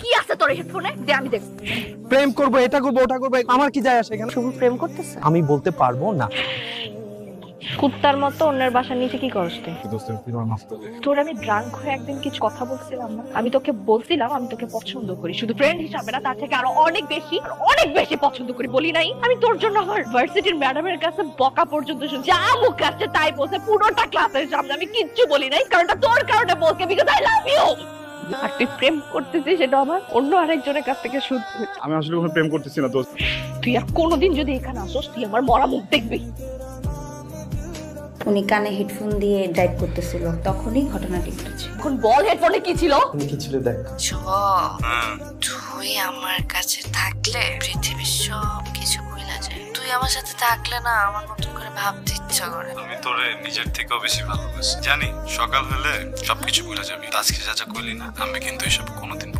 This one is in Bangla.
কি আছে তোর হেডফোনে? দে আমি দেখ। প্রেম করব, এটা করব, ওটা করব, আমার কি যায় আসে এখানে? শুভ প্রেম করতেছে। আমি বলতে পারবো না। কুত্তার মতো অন্যের বাসার নিচে কি করছ তুই? দোস্ত তুই আমার মাফ করে দে। তোর আমি ড্রাঙ্ক হয়ে একদিন কিছু কথা বলছিলাম না? আমি তোকে বলছিলাম আমি তোকে পছন্দ করি, শুধু ফ্রেন্ড হিসাবে না, তার থেকে আরো অনেক বেশি অনেক বেশি পছন্দ করি। বলি নাই আমি তোর জন্য আমার ভার্সিটির ম্যাডামের কাছে বকা পর্যন্ত শুনছি, যা মুখ আসছে তাই বলছে পুরোটা ক্লাসের সামনে। আমি কিচ্ছু বলি নাই, কারণটা তোর কারণে বলছে, বিকজ আই লাভ ইউ। আর তুই প্রেম করতেছিস সেটা আমার অন্য আরেকজনের কাছ থেকে শুনতে হচ্ছে। আমি আসলে কোনো প্রেম করতেছি না দোস্ত। তুই আর কোনোদিন যদি এখানে আসোস তুই আমার মরা মুখ দেখবি। উনি কানে হেডফোন দিয়ে ড্রাইভ করতেছিল, তখনই ঘটনাটি ঘটেছে। এখন বল হেডফোনে কি ছিল? তুমি কি ছিল দেখ। তুই আমার কাছে থাকলে পৃথিবীর সব কিছু ভুলা যায়। তুই আমার সাথে থাকলে না আমার নতুন করে ভাবতে ইচ্ছা করে। আমি তোরে নিজের থেকেও বেশি ভালোবাসি। জানি সকাল হলে সবকিছু ভুলে যাবি, আজকে যা যা করলি না আমি কিন্তু এসব কোনোদিন